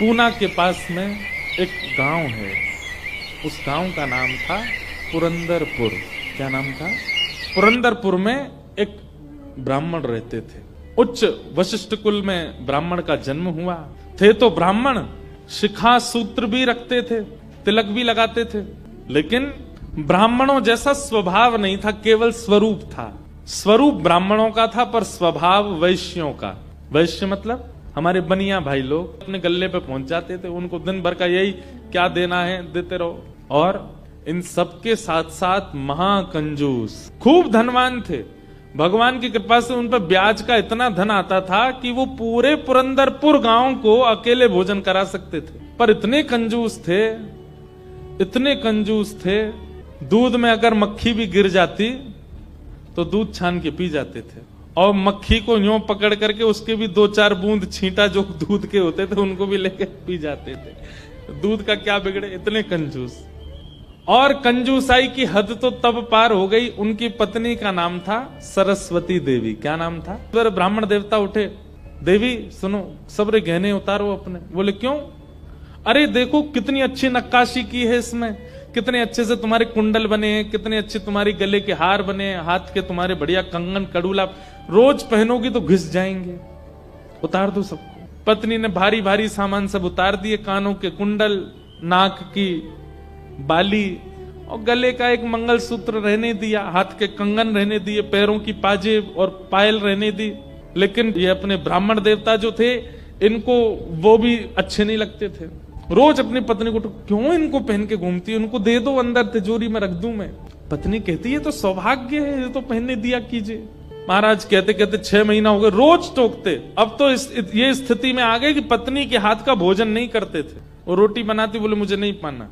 पूना के पास में एक गांव है, उस गांव का नाम था पुरंदरपुर। क्या नाम था? पुरंदरपुर में एक ब्राह्मण रहते थे। उच्च वशिष्ठ कुल में ब्राह्मण का जन्म हुआ। थे तो ब्राह्मण, शिखा सूत्र भी रखते थे, तिलक भी लगाते थे, लेकिन ब्राह्मणों जैसा स्वभाव नहीं था, केवल स्वरूप था। स्वरूप ब्राह्मणों का था पर स्वभाव वैश्यों का। वैश्य मतलब हमारे बनिया भाई लोग अपने गले पे पहुंच जाते थे, उनको दिन भर का यही क्या देना है देते रहो। और इन सबके साथ साथ महाकंजूस, खूब धनवान थे। भगवान की कृपा से उन पर ब्याज का इतना धन आता था कि वो पूरे पुरंदरपुर गांव को अकेले भोजन करा सकते थे। पर इतने कंजूस थे, इतने कंजूस थे, दूध में अगर मक्खी भी गिर जाती तो दूध छान के पी जाते थे, और मक्खी को यूं पकड़ करके उसके भी 2-4 बूंद छींटा जो दूध के होते थे उनको भी लेके पी जाते थे। दूध का क्या बिगड़े, इतने कंजूस। और कंजूसाई की हद तो तब पार हो गई, उनकी पत्नी का नाम था सरस्वती देवी। क्या नाम था? फिर ब्राह्मण देवता उठे, देवी सुनो, सबरे गहने उतारो अपने। बोले क्यों? अरे देखो कितनी अच्छी नक्काशी की है इसमें, कितने अच्छे से तुम्हारे कुंडल बने हैं, कितने अच्छे तुम्हारे गले के हार बने हैं, हाथ के तुम्हारे बढ़िया कंगन कड़ूला, रोज पहनोगी तो घिस जाएंगे, उतार दो सबको। पत्नी ने भारी भारी सामान सब उतार दिए, कानों के कुंडल, नाक की बाली और गले का एक मंगलसूत्र रहने दिया, हाथ के कंगन रहने दिए, पैरों की पाजेब और पायल रहने दी। लेकिन ये अपने ब्राह्मण देवता जो थे, इनको वो भी अच्छे नहीं लगते थे। रोज अपनी पत्नी को क्यों इनको पहन के घूमती है, उनको दे दो, अंदर तिजोरी में रख दूं मैं। पत्नी कहती है तो सौभाग्य है, ये तो पहनने दिया कीजिए। महाराज कहते कहते 6 महीना हो गए, रोज टोकते। अब तो ये स्थिति में आ गए कि पत्नी के हाथ का भोजन नहीं करते थे। वो रोटी बनाती, बोले मुझे नहीं पाना,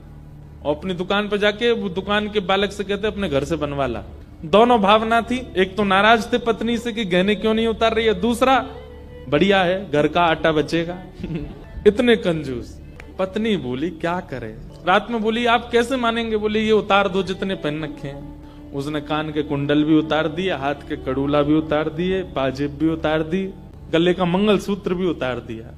और अपनी दुकान पर जाके वो दुकान के बालक से कहते अपने घर से बनवा ला। दोनों भावना थी, एक तो नाराज थे पत्नी से कि गहने क्यों नहीं उतार रही है, दूसरा बढ़िया है घर का आटा बचेगा। इतने कंजूस। पत्नी बोली क्या करे, रात में बोली आप कैसे मानेंगे? बोले ये उतार दो जितने पहन रखे हैं। उसने कान के कुंडल भी उतार दिए, हाथ के कड़ूला भी उतार दिए, पाजेब भी उतार दी, गले का मंगलसूत्र भी उतार दिया।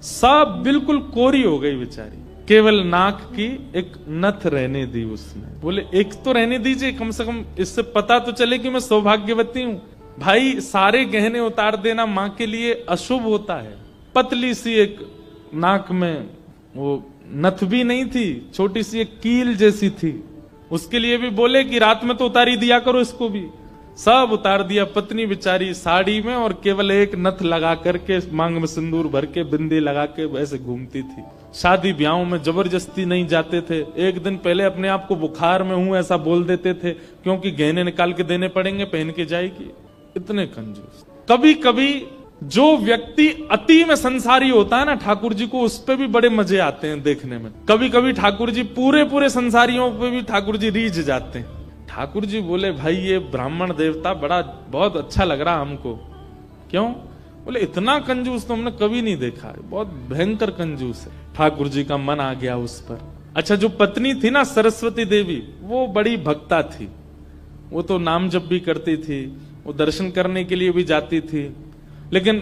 सब बिल्कुल कोरी हो गई बेचारी, केवल नाक की एक नथ रहने दी उसने। बोले एक तो रहने दीजिए, कम से कम इससे पता तो चले कि मैं सौभाग्यवती हूं। भाई सारे गहने उतार देना मां के लिए अशुभ होता है। पतली सी एक नाक में वो नथ भी नहीं थी, छोटी सी एक कील जैसी थी, उसके लिए भी बोले कि रात में तो उतारी दिया करो इसको भी। सब उतार दिया। पत्नी बेचारी साड़ी में और केवल एक नथ लगा करके, मांग में सिंदूर भर के, बिंदी लगा के वैसे घूमती थी। शादी ब्याहों में जबरदस्ती नहीं जाते थे, एक दिन पहले अपने आप को बुखार में हूं ऐसा बोल देते थे, क्योंकि गहने निकाल के देने पड़ेंगे, पहन के जाएगी। इतने कंजूस। कभी कभी जो व्यक्ति अति में संसारी होता है ना, ठाकुर जी को उस पे भी बड़े मजे आते हैं देखने में। कभी कभी ठाकुर जी पूरे संसारियों पे भी ठाकुर जी रीझ जाते हैं। ठाकुर जी बोले भाई ये ब्राह्मण देवता बड़ा बहुत अच्छा लग रहा हमको। क्यों? बोले इतना कंजूस तो हमने कभी नहीं देखा है, बहुत भयंकर कंजूस है। ठाकुर जी का मन आ गया उस पर। अच्छा, जो पत्नी थी ना सरस्वती देवी, वो बड़ी भक्ता थी, वो तो नाम जप भी करती थी, वो दर्शन करने के लिए भी जाती थी। लेकिन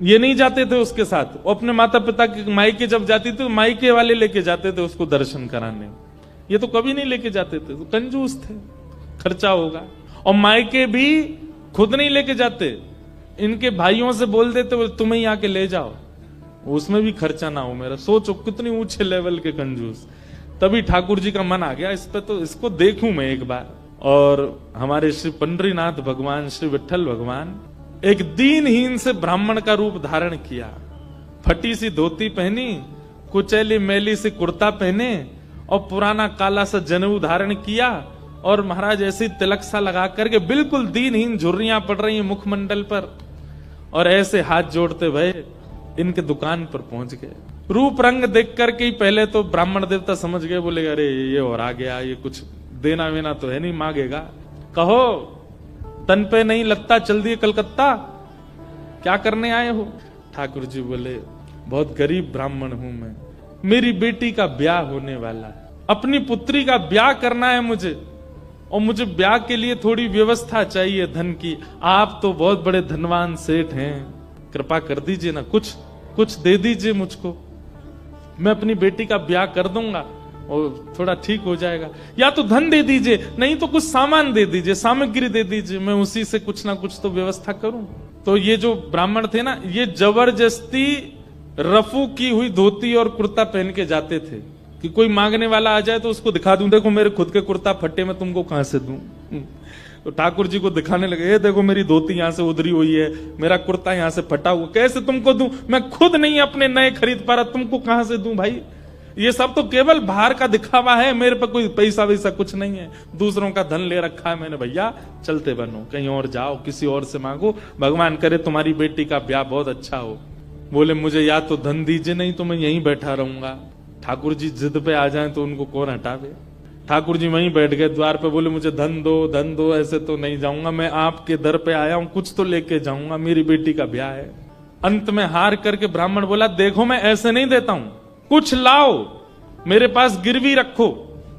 ये नहीं जाते थे उसके साथ, वो अपने माता पिता के मायके जब जाती थी तो मायके वाले लेके जाते थे उसको दर्शन कराने। ये तो कभी नहीं लेके जाते थे, तो कंजूस थे, खर्चा होगा। और मायके भी खुद नहीं लेके जाते, इनके भाइयों से बोल देते तुम ही आके ले जाओ, उसमें भी खर्चा ना हो मेरा। सोचो कितनी ऊंचे लेवल के कंजूस। तभी ठाकुर जी का मन आ गया इस पे, तो इसको देखूं मैं एक बार। और हमारे श्री पंडरीनाथ भगवान, श्री विठल भगवान एक दीनहीन से ब्राह्मण का रूप धारण किया। फटी सी धोती पहनी, कुचैली मैली सी कुर्ता पहने और पुराना काला सा जनेऊ धारण किया, और महाराज ऐसी तिलक सा लगा करके बिल्कुल दीनहीन, झुर्रियां पड़ रही हैं मुखमंडल पर, और ऐसे हाथ जोड़ते भय इनके दुकान पर पहुंच गए। रूप रंग देख करके ही पहले तो ब्राह्मण देवता समझ गए, बोले अरे ये और आ गया, ये कुछ देना वेना तो है नहीं, मांगेगा। कहो तन पे नहीं लगता, चल दिए कलकत्ता, क्या करने आए हो? ठाकुर जी बोले बहुत गरीब ब्राह्मण हूं मैं, मेरी बेटी का ब्याह होने वाला है, अपनी पुत्री का ब्याह करना है मुझे, और मुझे ब्याह के लिए थोड़ी व्यवस्था चाहिए धन की। आप तो बहुत बड़े धनवान सेठ हैं, कृपा कर दीजिए ना, कुछ दे दीजिए मुझको। मैं अपनी बेटी का ब्याह कर दूंगा और थोड़ा ठीक हो जाएगा, या तो धन दे दीजिए, नहीं तो कुछ सामान दे दीजिए, सामग्री दे दीजिए, मैं उसी से कुछ ना कुछ तो व्यवस्था करूं। तो ये जो ब्राह्मण थे ना, ये जबरदस्ती रफू की हुई धोती और कुर्ता पहन के जाते थे कि कोई मांगने वाला आ जाए तो उसको दिखा दूं, देखो मेरे खुद के कुर्ता फटे, मैं तुमको कहां से दूं। तो ठाकुर जी को दिखाने लगे, ये देखो मेरी धोती यहां से उधरी हुई है, मेरा कुर्ता यहां से फटा हुआ, कैसे तुमको दूं, मैं खुद नहीं अपने नए खरीद पा रहा, तुमको कहां से दूं भाई। ये सब तो केवल बाहर का दिखावा है, मेरे पे कोई पैसा वैसा कुछ नहीं है, दूसरों का धन ले रखा है मैंने। भैया चलते बनो, कहीं और जाओ, किसी और से मांगो, भगवान करे तुम्हारी बेटी का ब्याह बहुत अच्छा हो। बोले मुझे या तो धन दीजिए, नहीं तो मैं यहीं बैठा रहूंगा। ठाकुर जी जिद पे आ जाए तो उनको कौन हटावे। ठाकुर जी वहीं बैठ गए द्वार पे, बोले मुझे धन दो, ऐसे तो नहीं जाऊंगा, मैं आपके दर पे आया हूं, कुछ तो लेके जाऊंगा, मेरी बेटी का ब्याह है। अंत में हार करके ब्राह्मण बोला, देखो मैं ऐसे नहीं देता हूं, कुछ लाओ, मेरे पास गिरवी रखो,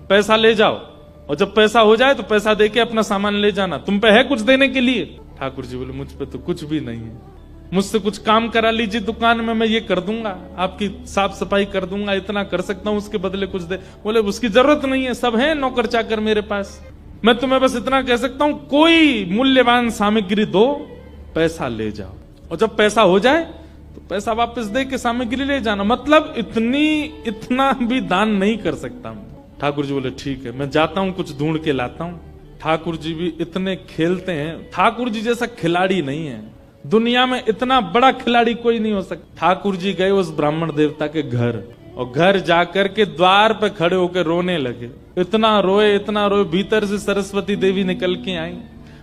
पैसा ले जाओ, और जब पैसा हो जाए तो पैसा देके अपना सामान ले जाना, तुम पे है कुछ देने के लिए। ठाकुर जी बोले मुझ पे तो कुछ भी नहीं है, मुझसे कुछ काम करा लीजिए दुकान में, मैं ये कर दूंगा, आपकी साफ सफाई कर दूंगा, इतना कर सकता हूं, उसके बदले कुछ दे। बोले उसकी जरूरत नहीं है, सब है नौकर चाकर मेरे पास, मैं तुम्हें बस इतना कह सकता हूं, कोई मूल्यवान सामग्री दो, पैसा ले जाओ, और जब पैसा हो जाए तो पैसा वापस दे के सामग्री ले जाना, मतलब इतना भी दान नहीं कर सकता हूं। ठाकुर जी बोले ठीक है, मैं जाता हूं, कुछ ढूंढ के लाता हूं। ठाकुर जी भी इतने खेलते हैं, ठाकुर जी जैसा खिलाड़ी नहीं है दुनिया में, इतना बड़ा खिलाड़ी कोई नहीं हो सकता। ठाकुर जी गए उस ब्राह्मण देवता के घर, और घर जाकर के द्वार पे खड़े होकर रोने लगे, इतना रोए, भीतर से सरस्वती देवी निकल के आई।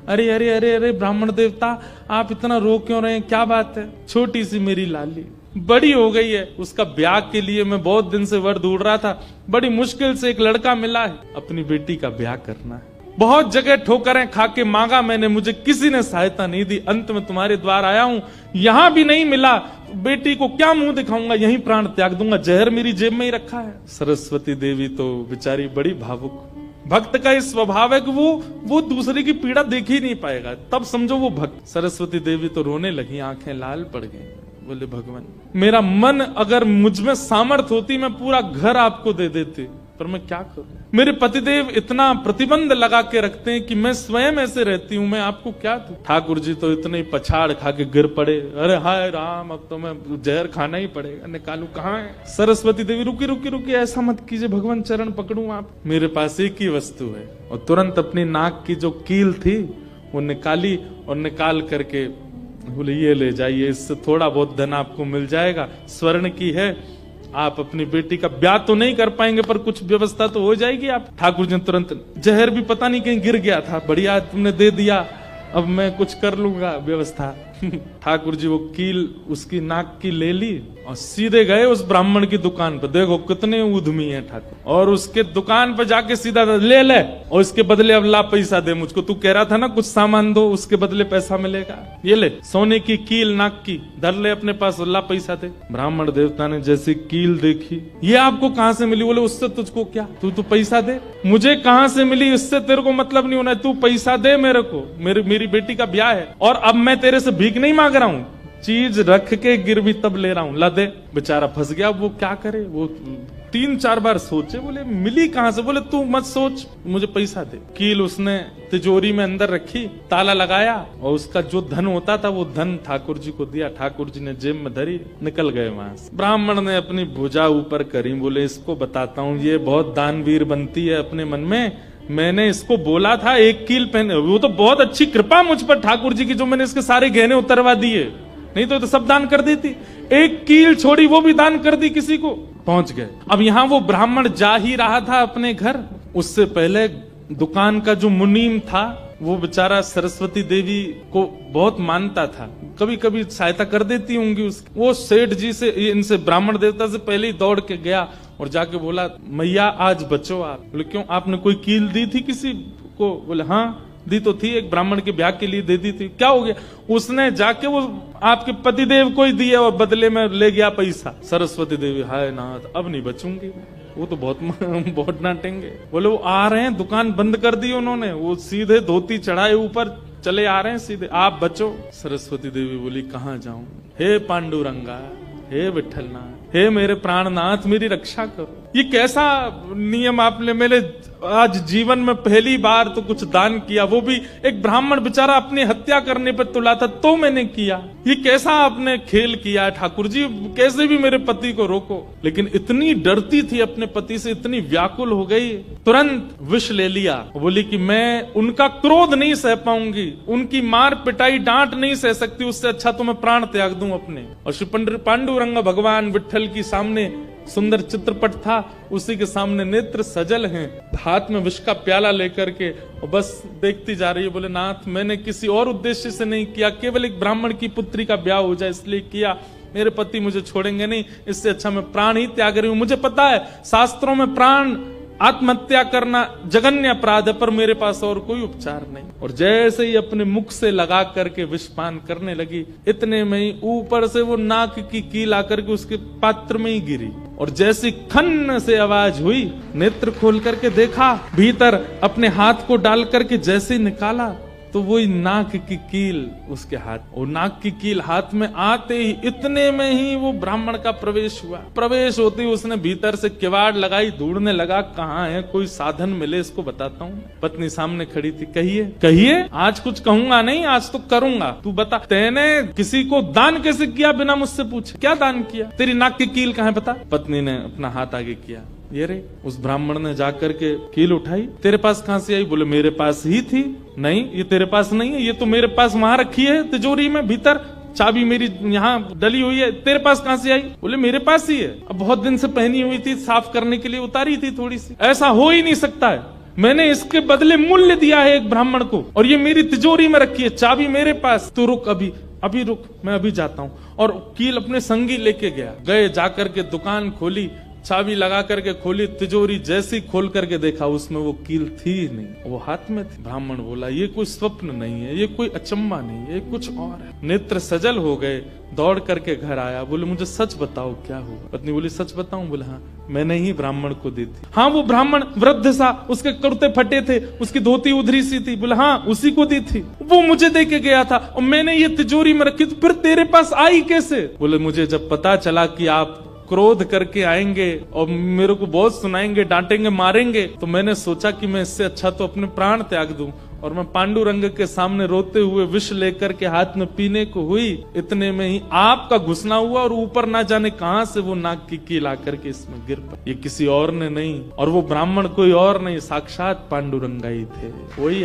अरे अरे अरे अरे ब्राह्मण देवता, आप इतना रो क्यों रहे हैं, क्या बात है। छोटी सी मेरी लाली बड़ी हो गई है, उसका ब्याह के लिए मैं बहुत दिन से वर ढूंढ रहा था, बड़ी मुश्किल से एक लड़का मिला है, अपनी बेटी का ब्याह करना है। बहुत जगह ठोकरें खा के मांगा मैंने, मुझे किसी ने सहायता नहीं दी, अंत में तुम्हारे द्वार आया हूं, यहां भी नहीं मिला, बेटी को क्या मुंह दिखाऊंगा, यहीं प्राण त्याग दूंगा, जहर मेरी जेब में ही रखा है। सरस्वती देवी तो बेचारी बड़ी भावुक, भक्त का इस स्वभाव है कि वो दूसरे की पीड़ा देख ही नहीं पाएगा, तब समझो वो भक्त। सरस्वती देवी तो रोने लगी, आंखें लाल पड़ गई, बोले भगवान मेरा मन अगर मुझ में सामर्थ्य होती मैं पूरा घर आपको दे देती, पर मैं क्या करूं, मेरे पतिदेव इतना प्रतिबंध लगा के रखते हैं कि मैं स्वयं ऐसे रहती हूं, मैं आपको क्या दूं। ठाकुर जी तो इतने पछाड़ खा के गिर पड़े, अरे हाय राम, अब तो मैं जहर खाना ही पड़ेगा, निकालू कहाँ है। सरस्वती देवी रुकी रुकी रुकी, ऐसा मत कीजिए भगवान, चरण पकड़ू आप, मेरे पास एक ही वस्तु है। और तुरंत अपनी नाक की जो कील थी वो निकाली, और निकाल करके बोले ये ले जाइए, इससे थोड़ा बहुत धन आपको मिल जाएगा, स्वर्ण की है, आप अपनी बेटी का ब्याह तो नहीं कर पाएंगे पर कुछ व्यवस्था तो हो जाएगी आप। ठाकुर जी तुरंत, जहर भी पता नहीं कहीं गिर गया था, बढ़िया तुमने दे दिया, अब मैं कुछ कर लूंगा व्यवस्था। ठाकुर जी वो कील उसकी नाक की ले ली और सीधे गए उस ब्राह्मण की दुकान पर, देखो कितने उद्यमी हैं ठाकुर, और उसके दुकान पर जाके सीधा ले और इसके बदले अब ला पैसा दे मुझको, तू कह रहा था ना कुछ सामान दो उसके बदले पैसा मिलेगा, ये ले सोने की कील नाक की धर ले अपने पास, ला पैसा दे। ब्राह्मण देवता ने जैसी कील देखी, ये आपको कहां से मिली, बोले उससे तुझको क्या, तू तो पैसा दे। मुझे कहां से मिली इससे तेरे को मतलब नहीं होना, तू पैसा दे मेरे को, मेरी बेटी का ब्याह है, और अब मैं तेरे से भीख नहीं मांग रहा हूं, चीज रख के गिरवी तब ले रहा हूं, ला दे। बेचारा फंस गया, वो क्या करे, वो 3-4 बार सोचे, बोले मिली कहां से, बोले तू मत सोच, मुझे पैसा दे। कील उसने तिजोरी में अंदर रखी, ताला लगाया, और उसका जो धन होता था वो धन ठाकुर जी को दिया, ठाकुर जी ने जेब में धरी, निकल गए वहां से। ब्राह्मण ने अपनी भुजा ऊपर करी, बोले इसको बताता हूँ, ये बहुत दानवीर बनती है अपने मन में, मैंने इसको बोला था एक कील पहने, वो तो बहुत अच्छी कृपा मुझ पर ठाकुर जी की, जो मैंने इसके सारे गहने उतरवा दिए, नहीं तो सब दान कर देती, एक कील छोड़ी वो भी दान कर दी किसी को। पहुंच गए। अब यहां वो ब्राह्मण जा ही रहा था अपने घर, उससे पहले दुकान का जो मुनीम था वो बेचारा सरस्वती देवी को बहुत मानता था, कभी कभी सहायता कर देती होंगी उसकी। वो सेठ जी से, इनसे ब्राह्मण देवता से पहले ही दौड़ के गया और जाके बोला मैया आज बचो आप। बोले क्यों, आपने कोई कील दी थी किसी को? बोले हाँ दी तो थी, एक ब्राह्मण के ब्याह के लिए दे दी थी। क्या हो गया? उसने जाके वो आपके पतिदेव को ही दिया और बदले में ले गया पैसा। सरस्वती देवी हाय नाथ अब नहीं बचूंगी, वो तो बहुत डांटेंगे। बोले वो आ रहे हैं, दुकान बंद कर दी उन्होंने, वो सीधे धोती चढ़ाए ऊपर चले आ रहे हैं सीधे, आप बचो। सरस्वती देवी बोली कहाँ जाऊं, हे पांडुरंगा, हे विठलनाथ, हे मेरे प्राणनाथ मेरी रक्षा करो। ये कैसा नियम आपने मेरे आज जीवन में पहली बार तो कुछ दान किया, वो भी एक ब्राह्मण बेचारा अपनी हत्या करने पर तुला था तो मैंने किया। ये कैसा आपने खेल किया ठाकुर जी, कैसे भी मेरे पति को रोको। लेकिन इतनी डरती थी अपने पति से, इतनी व्याकुल हो गई, तुरंत विष ले लिया। बोली कि मैं उनका क्रोध नहीं सह पाऊंगी, उनकी मार पिटाई डांट नहीं सह सकती, उससे अच्छा तो मैं प्राण त्याग दूं अपने। और श्री पांडुरंग भगवान विट्ठल की सामने सुंदर चित्रपट था, उसी के सामने नेत्र सजल हैं, हाथ में विष का प्याला लेकर के और बस देखती जा रही है। बोले नाथ मैंने किसी और उद्देश्य से नहीं किया, केवल एक ब्राह्मण की पुत्री का ब्याह हो जाए इसलिए किया, मेरे पति मुझे छोड़ेंगे नहीं, इससे अच्छा मैं प्राण ही त्याग रही हूं। मुझे पता है शास्त्रों में प्राण आत्महत्या करना जघन्य अपराध है, पर मेरे पास और कोई उपचार नहीं। और जैसे ही अपने मुख से लगा करके विषपान करने लगी, इतने में ही ऊपर से वो नाक की कील आकर के उसके पात्र में ही गिरी। और जैसी खन्न से आवाज हुई, नेत्र खोल करके देखा, भीतर अपने हाथ को डाल करके जैसे ही निकाला तो वही नाक की कील उसके हाथ, और नाक की कील हाथ में आते ही इतने में ही वो ब्राह्मण का प्रवेश हुआ। प्रवेश होते ही उसने भीतर से किवाड़ लगाई, ढूंढने लगा कहाँ है, कोई साधन मिले इसको बताता हूँ। पत्नी सामने खड़ी थी, कहिए कहिए, आज कुछ कहूंगा नहीं, आज तो करूंगा, तू बता तैने किसी को दान कैसे किया बिना मुझसे पूछे, क्या दान किया, तेरी नाक की कील कहाँ है बता। पत्नी ने अपना हाथ आगे किया, ये रे। उस ब्राह्मण ने जाकर के कील उठाई, तेरे पास कहां से आई? बोले मेरे पास ही थी। नहीं ये तेरे पास नहीं है, ये तो मेरे पास वहां रखी है तिजोरी में, भीतर चाबी मेरी यहाँ डली हुई है, तेरे पास कहां से आई? बोले मेरे पास ही है, अब बहुत दिन से पहनी हुई थी, साफ करने के लिए उतारी थी थोड़ी सी। ऐसा हो ही नहीं सकता है, मैंने इसके बदले मूल्य दिया है एक ब्राह्मण को, और ये मेरी तिजोरी में रखी है, चाबी मेरे पास। तो रुक, अभी रुक, मैं अभी जाता हूँ। और कील अपने संगी लेके गया, गए जाकर के दुकान खोली, चाबी लगा करके खोली तिजोरी, जैसी खोल करके देखा उसमें वो कील थी नहीं, वो हाथ में थी। ब्राह्मण बोला ये कोई स्वप्न नहीं है, ये कोई अचंबा नहीं है, ये कुछ और है। नेत्र सजल हो गए, दौड़ करके घर आया, बोले मुझे सच बताओ क्या हुआ। पत्नी बोली सच बताऊं? बोले हाँ, मैंने ही ब्राह्मण को दी थी। हाँ वो ब्राह्मण वृद्ध सा, उसके कुर्ते फटे थे, उसकी धोती उधरी सी थी। बोले हाँ उसी को दी थी, वो मुझे दे के गया था और मैंने ये तिजोरी में रखी, तो फिर तेरे पास आई कैसे? बोले मुझे जब पता चला कि आप क्रोध करके आएंगे और मेरे को बहुत सुनाएंगे, डांटेंगे, मारेंगे, तो मैंने सोचा कि मैं इससे अच्छा तो अपने प्राण त्याग दूं। और मैं पांडुरंग के सामने रोते हुए विष लेकर के हाथ में पीने को हुई, इतने में ही आपका घुसना हुआ और ऊपर ना जाने कहां से वो नाक की कील आकर के इसमें गिर पड़ी। ये किसी और ने नहीं, और वो ब्राह्मण कोई और नहीं, साक्षात पांडुरंग ही थे। वही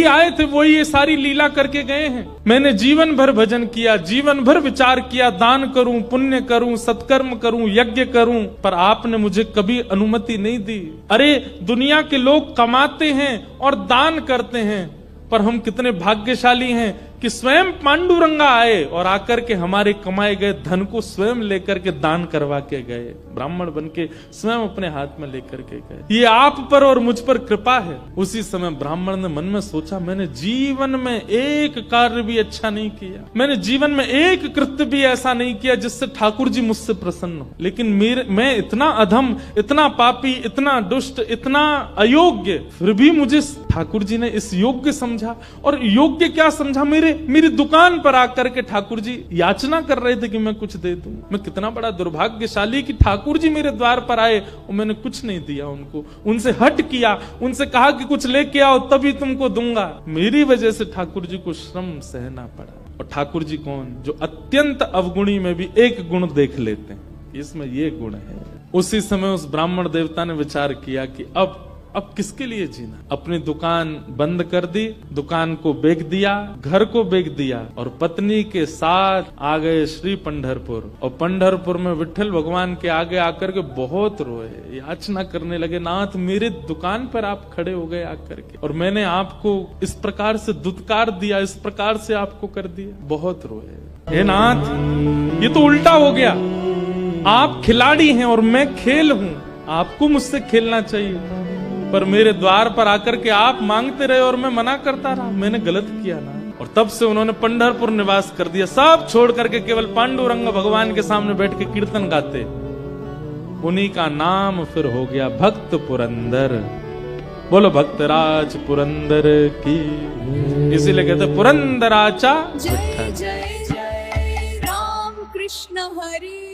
आए थे, वही ये सारी लीला करके गए हैं। मैंने जीवन भर भजन किया, जीवन भर विचार किया, दान करूं, पुण्य करूं, सत्कर्म करूं, यज्ञ करूं, पर आपने मुझे कभी अनुमति नहीं दी। अरे दुनिया के लोग कमाते हैं और दान करते हैं, पर हम कितने भाग्यशाली हैं कि स्वयं पांडुरंगा आए और आकर के हमारे कमाए गए धन को स्वयं लेकर के दान करवा के गए, ब्राह्मण बन के स्वयं अपने हाथ में लेकर के गए। ये आप पर और मुझ पर कृपा है। उसी समय ब्राह्मण ने मन में सोचा, मैंने जीवन में एक कार्य भी अच्छा नहीं किया, मैंने जीवन में एक कृत्य भी ऐसा नहीं किया जिससे ठाकुर जी मुझसे प्रसन्न हो, लेकिन मैं इतना अधम, इतना पापी, इतना दुष्ट, इतना अयोग्य, फिर भी मुझे ठाकुर जी ने इस योग्य समझा। और योग्य क्या समझा? मेरी दुकान पर आकर के ठाकुर जी याचना कर रहे थे कि मैं कुछ दे दूं। मैं कितना बड़ा दुर्भाग्यशाली कि ठाकुर जी मेरे द्वार पर आए और मैंने कुछ नहीं दिया उनको, उनसे हट किया, उनसे कहा कि कुछ लेके आओ तभी तुमको दूंगा। मेरी वजह से ठाकुर जी को श्रम सहना पड़ा। और ठाकुर जी कौन? जो अत्यंत अवगुणी में भी एक गुण देख लेते हैं, इसमें ये गुण है। उसी समय उस ब्राह्मण देवता ने विचार किया कि अब किसके लिए जीना। अपनी दुकान बंद कर दी, दुकान को बेच दिया, घर को बेच दिया, और पत्नी के साथ आ गए श्री पंढरपुर। और पंढरपुर में विट्ठल भगवान के आगे आकर के बहुत रोए, याचना करने लगे, नाथ मेरे दुकान पर आप खड़े हो गए आकर के, और मैंने आपको इस प्रकार से दुत्कार दिया, इस प्रकार से आपको कर दिया। बहुत रोए, हे नाथ ये तो उल्टा हो गया, आप खिलाड़ी हैं और मैं खेल हूं, आपको मुझसे खेलना चाहिए, पर मेरे द्वार पर आकर के आप मांगते रहे और मैं मना करता रहा, मैंने गलत किया ना। और तब से उन्होंने पंढरपुर निवास कर दिया, सब छोड़ करके केवल पांडुरंग भगवान के सामने बैठ के कीर्तन गाते। उन्हीं का नाम फिर हो गया भक्त पुरंदर। बोलो भक्तराज पुरंदर की। इसीलिए कहते पुरंदराचा। जय जय जय राम कृष्ण हरि।